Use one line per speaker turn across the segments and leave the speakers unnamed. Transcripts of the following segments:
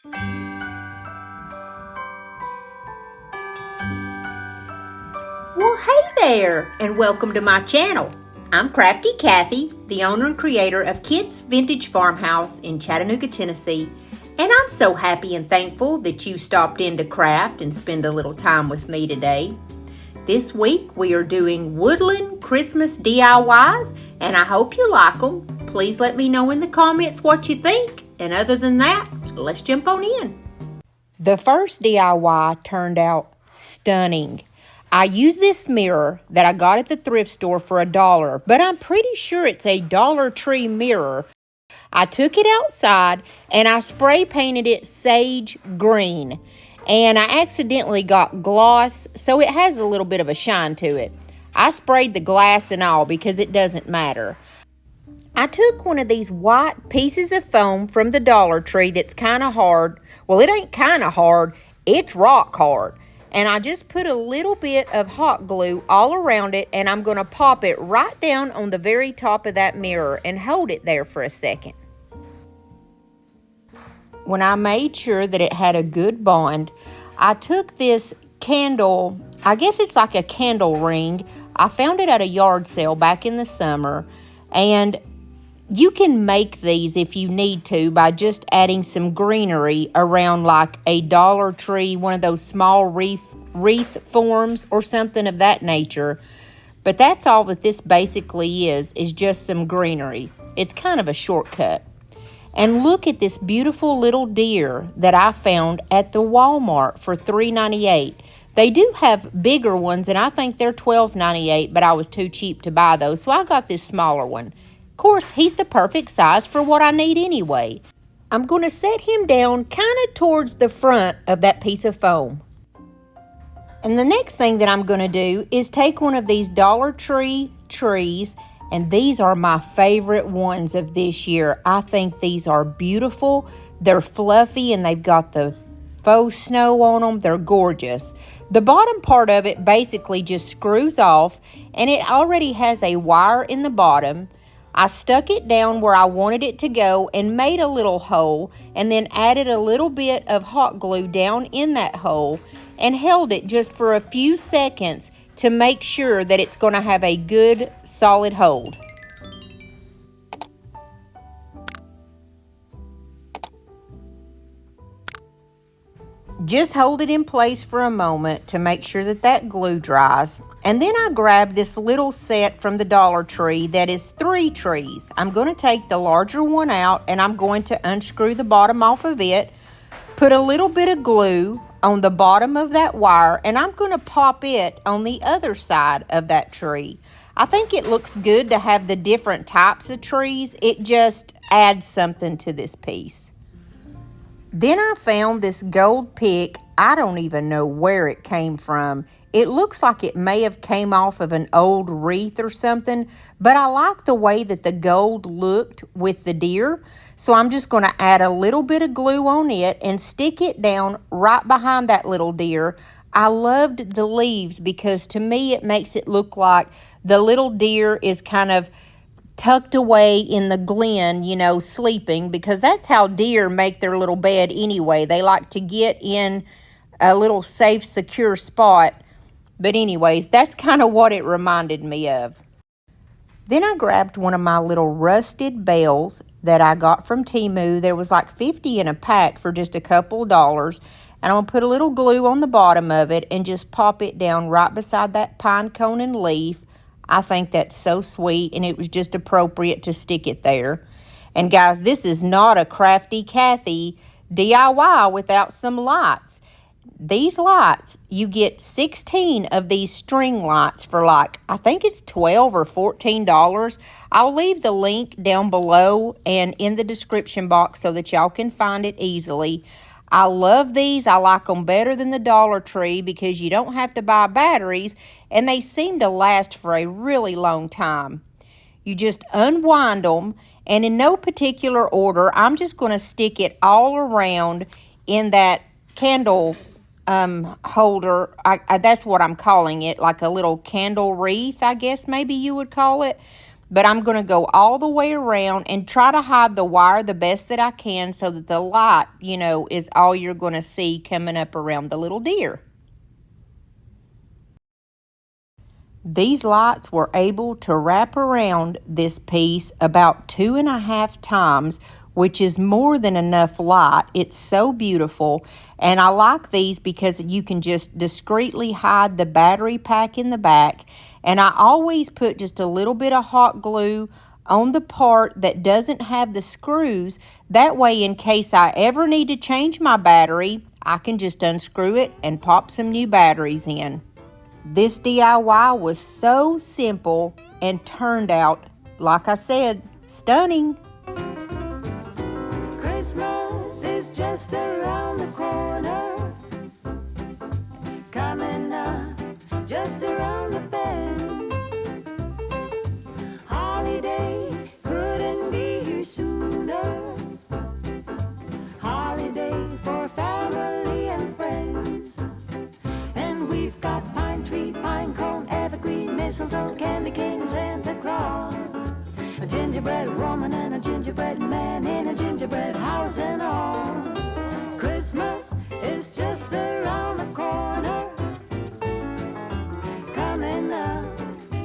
Well, hey there, and welcome to my channel. I'm Crafty Kathy, the owner and creator of Kids Vintage Farmhouse in Chattanooga, Tennessee, and I'm so happy and thankful that you stopped in to craft and spend a little time with me today. This week we are doing Woodland Christmas DIYs, and I hope you like them. Please let me know in the comments what you think, and other than that, let's jump on in. The first DIY turned out stunning. I use this mirror that I got at the thrift store for $1, but I'm pretty sure it's a Dollar Tree mirror. I took it outside and I spray painted it sage green, and I accidentally got gloss, so it has a little bit of a shine to it. I sprayed the glass and all because it doesn't matter. I took one of these white pieces of foam from the Dollar Tree that's kind of hard. Well, it ain't kind of hard, it's rock hard. And I just put a little bit of hot glue all around it, and I'm going to pop it right down on the very top of that mirror and hold it there for a second. When I made sure that it had a good bond, I took this candle, I guess it's like a candle ring. I found it at a yard sale back in the summer, and you can make these if you need to by just adding some greenery around like a Dollar Tree, one of those small wreath forms or something of that nature. But that's all that this basically is just some greenery. It's kind of a shortcut. And look at this beautiful little deer that I found at the Walmart for $3.98. They do have bigger ones, and I think they're $12.98, but I was too cheap to buy those, so I got this smaller one. Of course, he's the perfect size for what I need anyway. I'm going to set him down kind of towards the front of that piece of foam. And the next thing that I'm going to do is take one of these Dollar Tree trees, and these are my favorite ones of this year. I think these are beautiful. They're fluffy, and they've got the faux snow on them. They're gorgeous. The bottom part of it basically just screws off, and it already has a wire in the bottom. I stuck it down where I wanted it to go and made a little hole, and then added a little bit of hot glue down in that hole and held it just for a few seconds to make sure that it's going to have a good solid hold. Just hold it in place for a moment to make sure that that glue dries. And then I grabbed this little set from the Dollar Tree that is 3 trees. I'm going to take the larger one out, and I'm going to unscrew the bottom off of it, put a little bit of glue on the bottom of that wire, and I'm going to pop it on the other side of that tree. I think it looks good to have the different types of trees. It just adds something to this piece. Then I found this gold pick. I don't even know where it came from. It looks like it may have came off of an old wreath or something, but I like the way that the gold looked with the deer. So I'm just going to add a little bit of glue on it and stick it down right behind that little deer. I loved the leaves because to me it makes it look like the little deer is kind of tucked away in the glen, you know, sleeping, because that's how deer make their little bed anyway. They like to get in a little safe, secure spot. But anyways, that's kind of what it reminded me of. Then I grabbed one of my little rusted bells that I got from Temu. There was like 50 in a pack for just a couple dollars. And I'm going to put a little glue on the bottom of it and just pop it down right beside that pine cone and leaf. I think that's so sweet, and it was just appropriate to stick it there. And guys, this is not a Crafty Kathy DIY without some lights. These lights, you get 16 of these string lights for like, I think it's $12 or $14. I'll leave the link down below and in the description box so that y'all can find it easily. I love these. I like them better than the Dollar Tree because you don't have to buy batteries, and they seem to last for a really long time. You just unwind them, and in no particular order, I'm just going to stick it all around in that candle holder. That's what I'm calling it, like a little candle wreath, I guess maybe you would call it. but I'm going to go all the way around and try to hide the wire the best that I can so that the light, is all you're going to see coming up around the little deer. These lights were able to wrap around this piece about 2.5 times, which is more than enough light. It's so beautiful, and I like these because you can just discreetly hide the battery pack in the back, and I always put just a little bit of hot glue on the part that doesn't have the screws. That way, in case I ever need to change my battery, I can just unscrew it and pop some new batteries in. This DIY was so simple and turned out, like I said, stunning.
Christmas is just around the corner, coming up just around the bend. Holiday couldn't be here sooner. Holiday for family and friends. And we've got pine tree, pine cone, evergreen, mistletoe, candy cane, Santa Claus, a gingerbread woman and a gingerbread man in a gingerbread house and all. Christmas is just around the corner, coming up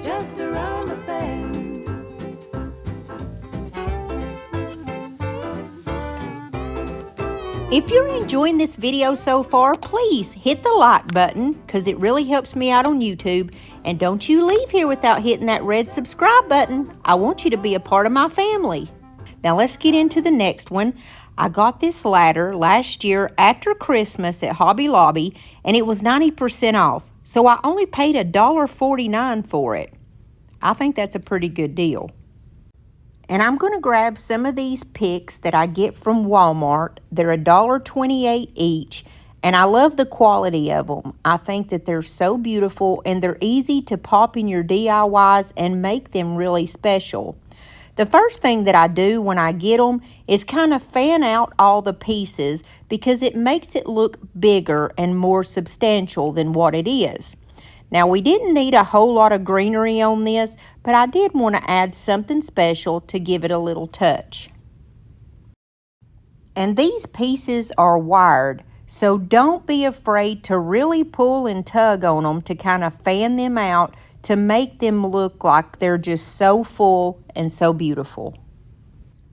just around the bend.
If you're enjoying this video so far, please hit the like button because it really helps me out on YouTube. And don't you leave here without hitting that red subscribe button. I want you to be a part of my family. Now let's get into the next one. I got this ladder last year after Christmas at Hobby Lobby, and it was 90% off. So I only paid $1.49 for it. I think that's a pretty good deal. And I'm going to grab some of these picks that I get from Walmart. They're $1.28 each, and I love the quality of them. I think that they're so beautiful, and they're easy to pop in your DIYs and make them really special. The first thing that I do when I get them is kind of fan out all the pieces because it makes it look bigger and more substantial than what it is. Now, we didn't need a whole lot of greenery on this, but I did want to add something special to give it a little touch. And these pieces are wired, so don't be afraid to really pull and tug on them to kind of fan them out to make them look like they're just so full and so beautiful.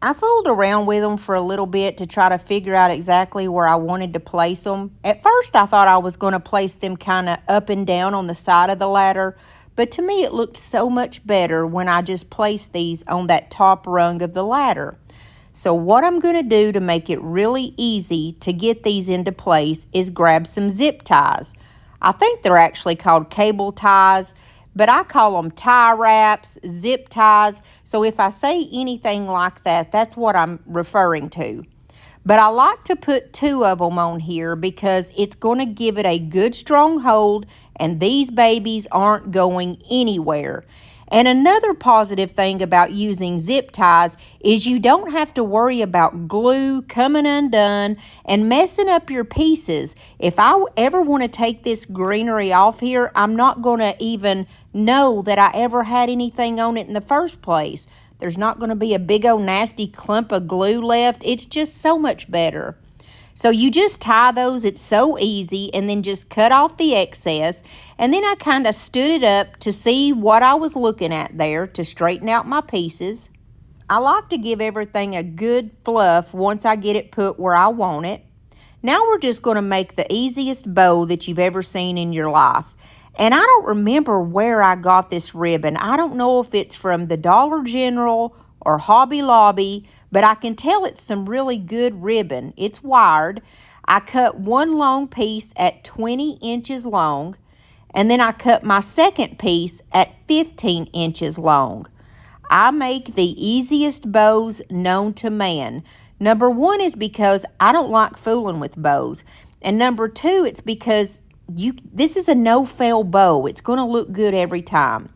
I fooled around with them for a little bit to try to figure out exactly where I wanted to place them. At first, I thought I was going to place them kind of up and down on the side of the ladder, but to me it looked so much better when I just placed these on that top rung of the ladder. So what I'm going to do to make it really easy to get these into place is grab some zip ties. I think they're actually called cable ties, but I call them tie wraps, zip ties. So if I say anything like that, that's what I'm referring to. But I like to put 2 of them on here because it's going to give it a good strong hold, and these babies aren't going anywhere. And another positive thing about using zip ties is you don't have to worry about glue coming undone and messing up your pieces. If I ever want to take this greenery off here, I'm not going to even know that I ever had anything on it in the first place. There's not going to be a big old nasty clump of glue left. It's just so much better. So you just tie those, it's so easy, and then just cut off the excess. And then I kind of stood it up to see what I was looking at there to straighten out my pieces. I like to give everything a good fluff once I get it put where I want it. Now we're just going to make the easiest bow that you've ever seen in your life. And I don't remember where I got this ribbon. I don't know if it's from the Dollar General or Hobby Lobby, but I can tell it's some really good ribbon. It's wired. I cut one long piece at 20 inches long, and then I cut my second piece at 15 inches long. I make the easiest bows known to man. Number 1 is because I don't like fooling with bows. And number 2, it's because this is a no-fail bow. It's going to look good every time.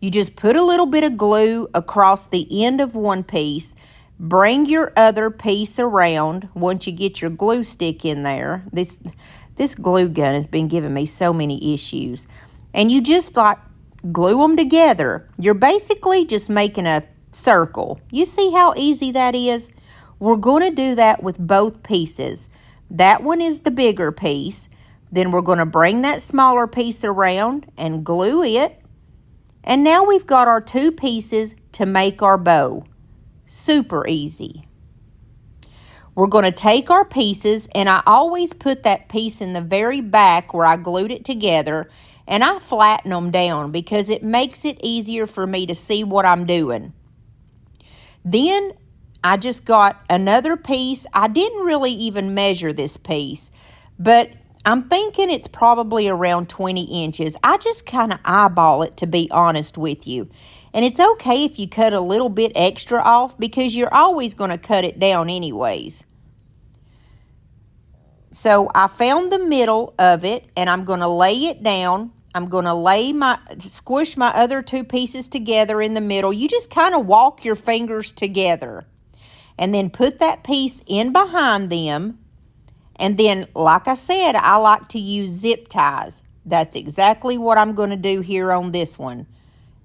You just put a little bit of glue across the end of one piece. Bring your other piece around once you get your glue stick in there. This glue gun has been giving me so many issues. And you just glue them together. You're basically just making a circle. You see how easy that is? We're going to do that with both pieces. That one is the bigger piece. Then we're going to bring that smaller piece around and glue it. And now we've got our two pieces to make our bow. Super easy. We're going to take our pieces, and I always put that piece in the very back where I glued it together, and I flatten them down because it makes it easier for me to see what I'm doing. Then I just got another piece. I didn't really even measure this piece, but I'm thinking it's probably around 20 inches. I just kind of eyeball it, to be honest with you. And it's okay if you cut a little bit extra off because you're always going to cut it down anyways. So I found the middle of it, and I'm going to lay it down. I'm going to squish my other two pieces together in the middle. You just kind of walk your fingers together and then put that piece in behind them. And then, like I said, I like to use zip ties. That's exactly what I'm going to do here on this one.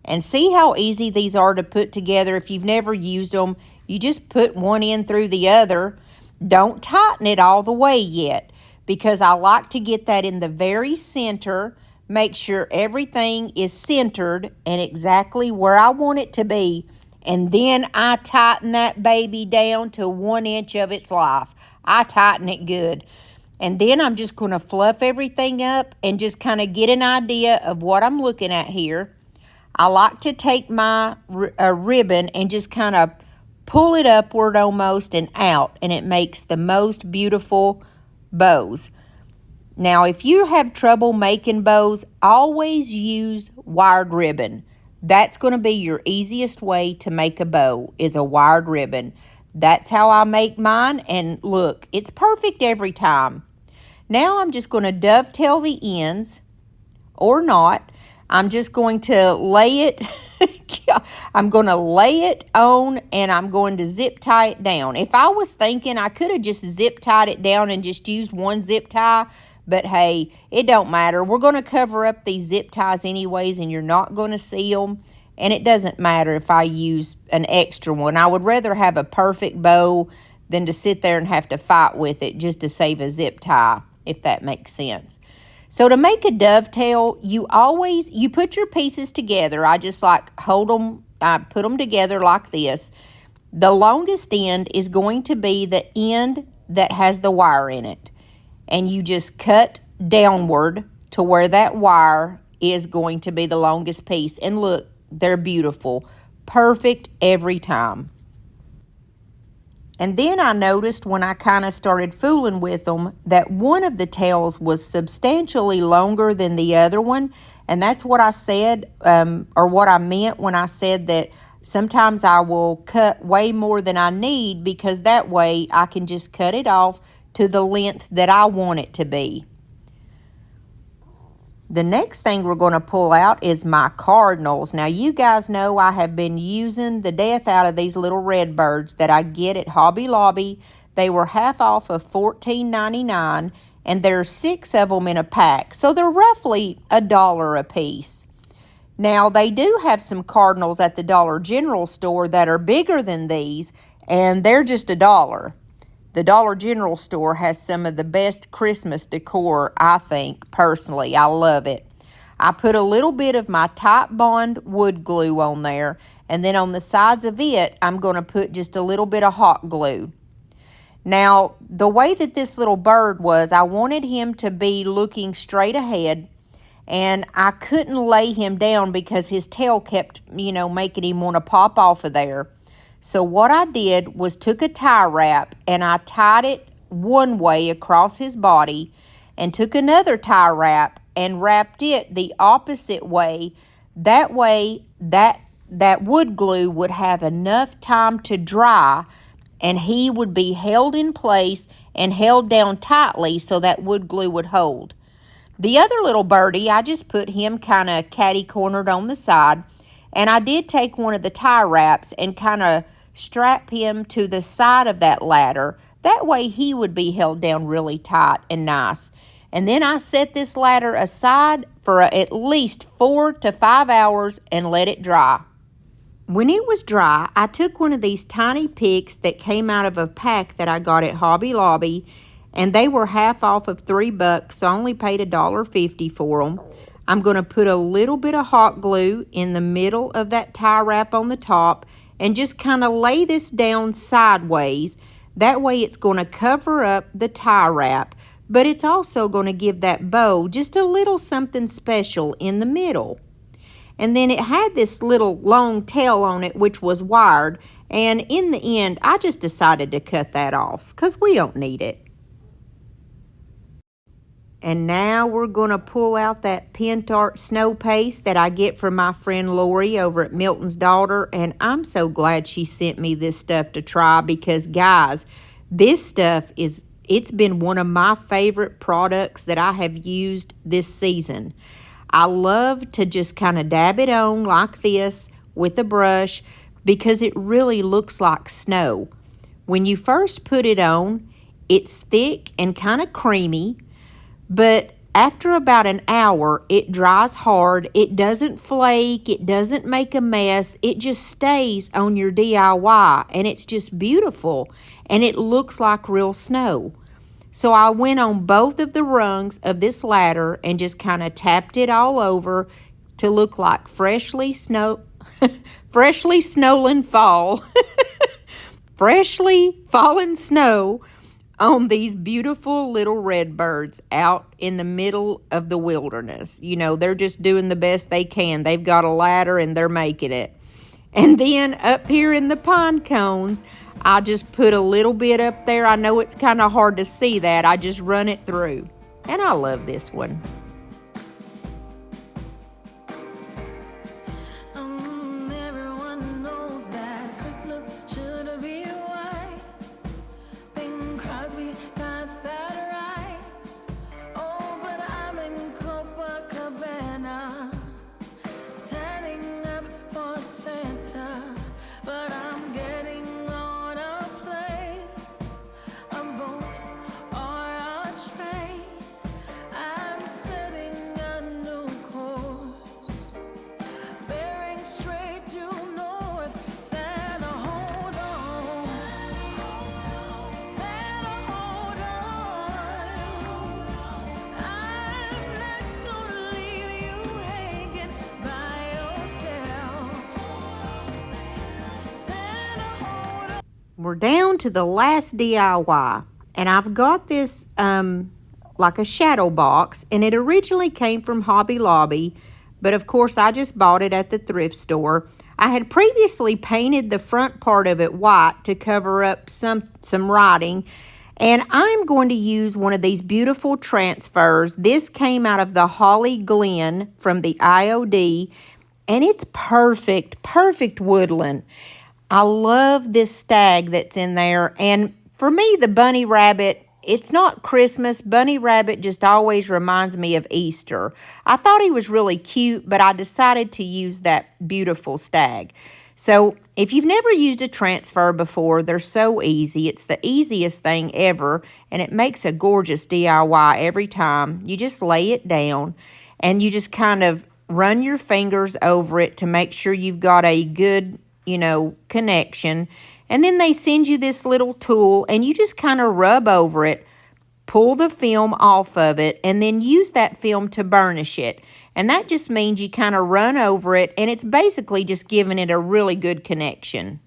And see how easy these are to put together. If you've never used them, you just put one in through the other. Don't tighten it all the way yet, because I like to get that in the very center. Make sure everything is centered and exactly where I want it to be. And then I tighten that baby down to 1 inch of its life. I tighten it good. And then I'm just going to fluff everything up and just kind of get an idea of what I'm looking at here. I like to take my ribbon and just kind of pull it upward almost and out. And it makes the most beautiful bows. Now, if you have trouble making bows, always use wired ribbon. That's going to be your easiest way to make a bow, is a wired ribbon. That's how I make mine, and look, it's perfect every time. Now I'm just going to dovetail the ends, or not. I'm just going to lay it, I'm going to lay it on, and I'm going to zip tie it down. If I was thinking, I could have just zip tied it down and just used one zip tie, but hey, it don't matter. We're going to cover up these zip ties anyways, and you're not going to see them. And it doesn't matter if I use an extra one. I would rather have a perfect bow than to sit there and have to fight with it just to save a zip tie, if that makes sense. So to make a dovetail, you put your pieces together. I just hold them, I put them together like this. The longest end is going to be the end that has the wire in it. And you just cut downward to where that wire is going to be the longest piece. And look, they're beautiful. Perfect every time. And then I noticed when I kind of started fooling with them that one of the tails was substantially longer than the other one. And that's what I said, or what I meant when I said that sometimes I will cut way more than I need, because that way I can just cut it off to the length that I want it to be. The next thing we're going to pull out is my cardinals. Now, you guys know I have been using the death out of these little red birds that I get at Hobby Lobby. They were half off of $14.99, and there's 6 of them in a pack, so they're roughly $1 a piece. Now, they do have some cardinals at the Dollar General store that are bigger than these, and they're just $1. The Dollar General store has some of the best Christmas decor, I think, personally. I love it. I put a little bit of my Type Bond wood glue on there, and then on the sides of it, I'm going to put just a little bit of hot glue. Now, the way that this little bird was, I wanted him to be looking straight ahead, and I couldn't lay him down because his tail kept, making him want to pop off of there. So what I did was took a tie wrap and I tied it one way across his body, and took another tie wrap and wrapped it the opposite way. That way that wood glue would have enough time to dry, and he would be held in place and held down tightly so that wood glue would hold. The other little birdie, I just put him kind of catty-cornered on the side. And I did take one of the tie wraps and kind of strap him to the side of that ladder. That way he would be held down really tight and nice. And then I set this ladder aside for at least 4 to 5 hours and let it dry. When it was dry, I took one of these tiny picks that came out of a pack that I got at Hobby Lobby, and they were half off of $3, so I only paid $1.50 for them. I'm going to put a little bit of hot glue in the middle of that tie wrap on the top and just kind of lay this down sideways. That way it's going to cover up the tie wrap, but it's also going to give that bow just a little something special in the middle. And then it had this little long tail on it, which was wired. And in the end, I just decided to cut that off because we don't need it. And now we're going to pull out that Pentart snow paste that I get from my friend Lori over at Milton's Daughter. And I'm so glad she sent me this stuff to try because, guys, this stuff it's been one of my favorite products that I have used this season. I love to just kind of dab it on like this with a brush because it really looks like snow. When you first put it on, it's thick and kind of creamy, but after about an hour, it dries hard. It doesn't flake. It doesn't make a mess. It just stays on your DIY, and it's just beautiful, and it looks like real snow. So I went on both of the rungs of this ladder and just kind of tapped it all over to look like freshly snowing fall, freshly fallen snow on these beautiful little red birds out in the middle of the wilderness. You know, they're just doing the best they can. They've got a ladder and they're making it. And then up here in the pine cones, I just put a little bit up there. I know it's kind of hard to see that. I just run it through. And I love this one.
Everyone knows that Christmas should be white. Because we got that right. Oh, but I'm in Copacabana, tanning up for Santa. But I'm getting on a plane, a boat, or a train. I'm setting a new course, bearing straight due north. Santa, hold on. Santa, hold on. I'm not gonna leave you hanging by yourself. Santa, hold on.
We're down to the last DIY, and I've got this like a shadow box, and it originally came from Hobby Lobby, but of course I just bought it at the thrift store. I had previously painted the front part of it white to cover up some writing, and I'm going to use one of these beautiful transfers. This came out of the Holly Glen from the IOD, and it's perfect woodland. I love this stag that's in there, and for me, the bunny rabbit, it's not Christmas. Bunny rabbit just always reminds me of Easter. I thought he was really cute, but I decided to use that beautiful stag. So if you've never used a transfer before, they're so easy. It's the easiest thing ever, and it makes a gorgeous DIY every time. You just lay it down, and you just kind of run your fingers over it to make sure you've got a good, connection. And then they send you this little tool, and you just kind of rub over it, pull the film off of it, and then use that film to burnish it. And that just means you kind of run over it, and it's basically just giving it a really good connection.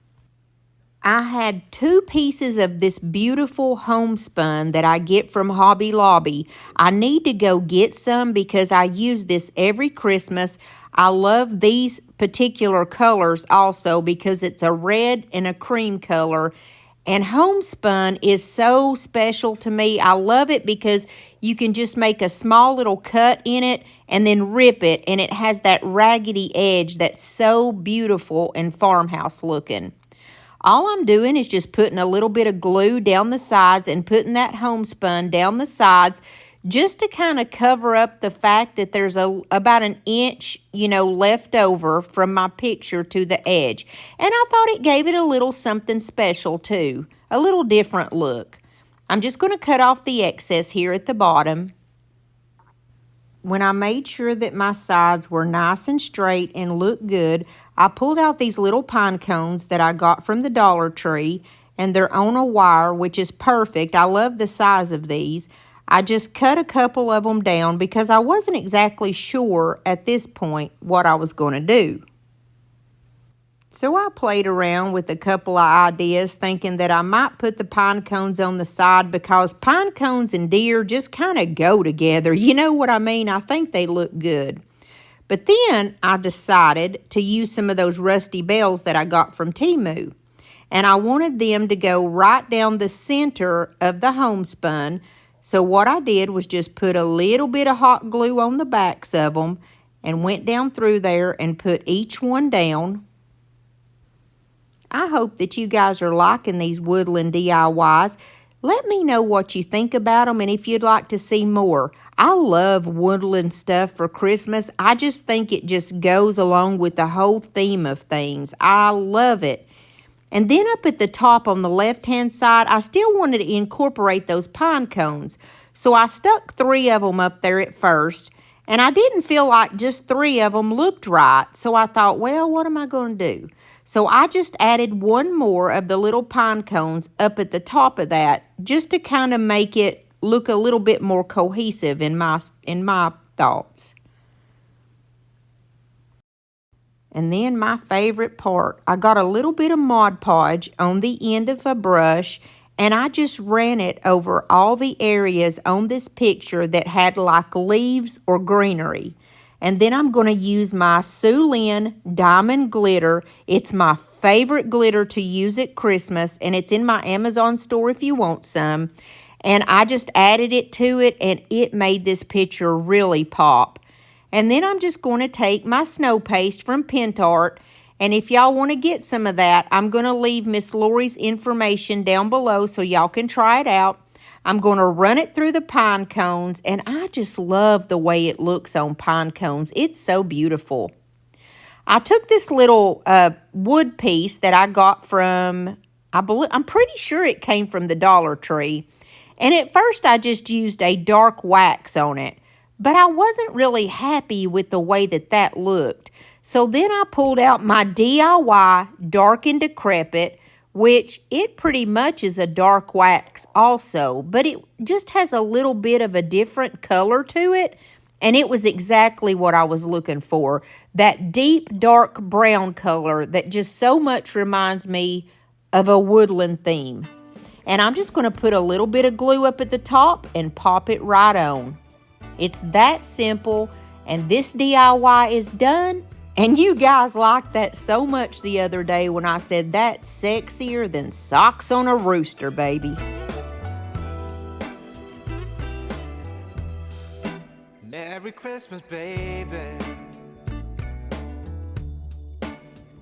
I had 2 pieces of this beautiful homespun that I get from Hobby Lobby. I need to go get some because I use this every Christmas. I love these particular colors also because it's a red and a cream color. And homespun is so special to me. I love it because you can just make a small little cut in it and then rip it. And it has that raggedy edge that's so beautiful and farmhouse looking. All I'm doing is just putting a little bit of glue down the sides and putting that homespun down the sides just to kind of cover up the fact that there's about an inch, left over from my picture to the edge. And I thought it gave it a little something special too, a little different look. I'm just going to cut off the excess here at the bottom. when I made sure that my sides were nice and straight and looked good, I pulled out these little pine cones that I got from the Dollar Tree, and they're on a wire, which is perfect. I love the size of these. I just cut a couple of them down because I wasn't exactly sure at this point what I was going to do. So I played around with a couple of ideas, thinking that I might put the pine cones on the side because pine cones and deer just kind of go together. You know what I mean? I think they look good. But then I decided to use some of those rusty bells that I got from Temu. And I wanted them to go right down the center of the homespun. So what I did was just put a little bit of hot glue on the backs of them and went down through there and put each one down. I hope that you guys are liking these woodland DIYs. Let me know what you think about them and if you'd like to see more. I love woodland stuff for Christmas. I just think it just goes along with the whole theme of things. I love it. And then up at the top on the left-hand side, I still wanted to incorporate those pine cones. So I stuck 3 of them up there at first. And I didn't feel like just 3 of them looked right. So I thought, well, what am I going to do? So I just added 1 more of the little pine cones up at the top of that just to kind of make it look a little bit more cohesive in my thoughts. And then my favorite part, I got a little bit of Mod Podge on the end of a brush and I just ran it over all the areas on this picture that had like leaves or greenery. And then I'm going to use my Sue Lynn Diamond Glitter. It's my favorite glitter to use at Christmas, and it's in my Amazon store if you want some. And I just added it to it, and it made this picture really pop. And then I'm just going to take my snow paste from Pentart, and if y'all want to get some of that, I'm going to leave Miss Lori's information down below so y'all can try it out. I'm going to run it through the pine cones, and I just love the way it looks on pine cones. It's so beautiful. I took this little wood piece that I got from, I'm pretty sure it came from the Dollar Tree, and at first I just used a dark wax on it, but I wasn't really happy with the way that looked. So then I pulled out my DIY Dark and Decrepit, which it pretty much is a dark wax also, but it just has a little bit of a different color to it, and it was exactly what I was looking for. That deep dark brown color that just so much reminds me of a woodland theme. And I'm just going to put a little bit of glue up at the top and pop it right on. It's that simple, and this DIY is done. And you guys liked that so much the other day when I said that's sexier than socks on a rooster, baby.
Merry Christmas, baby.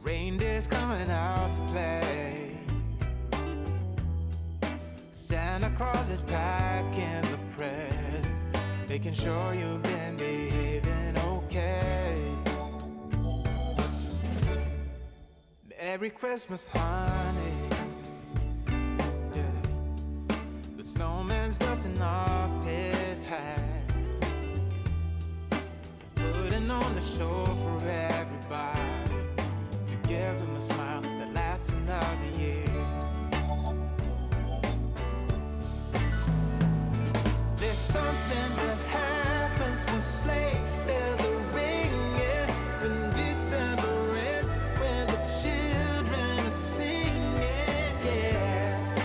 Reindeer's coming out to play. Santa Claus is packing the presents, making sure you've been behaving okay. Merry Christmas, honey. Yeah. The snowman's dusting off his hat, putting on the show for everybody, to give them a smile that lasts another year. There's something that happens when sleigh bells are ringing, when December ends, when the children are singing, yeah.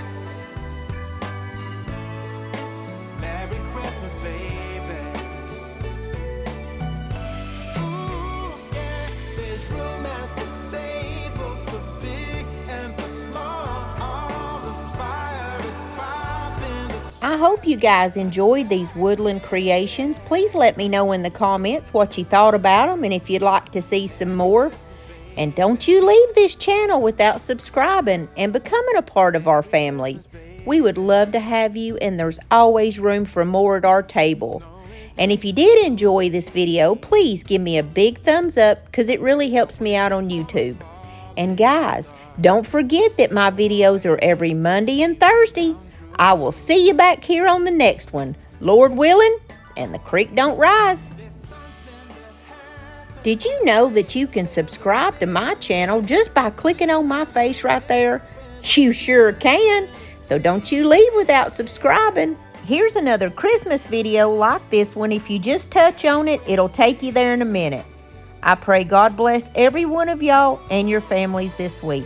It's Merry Christmas, baby. Ooh, yeah, there's room at the table for big and for small. All the fire is popping.
I hope you guys enjoyed these woodland creations. Please let me know in the comments what you thought about them and if you'd like to see some more. And don't you leave this channel without subscribing and becoming a part of our family. We would love to have you, and there's always room for more at our table. And if you did enjoy this video, please give me a big thumbs up because it really helps me out on YouTube. And guys, don't forget that my videos are every Monday and Thursday. I will see you back here on the next one, Lord willing, and the creek don't rise. Did you know that you can subscribe to my channel just by clicking on my face right there? You sure can. So don't you leave without subscribing. Here's another Christmas video like this one. If you just touch on it, it'll take you there in a minute. I pray God bless every one of y'all and your families this week.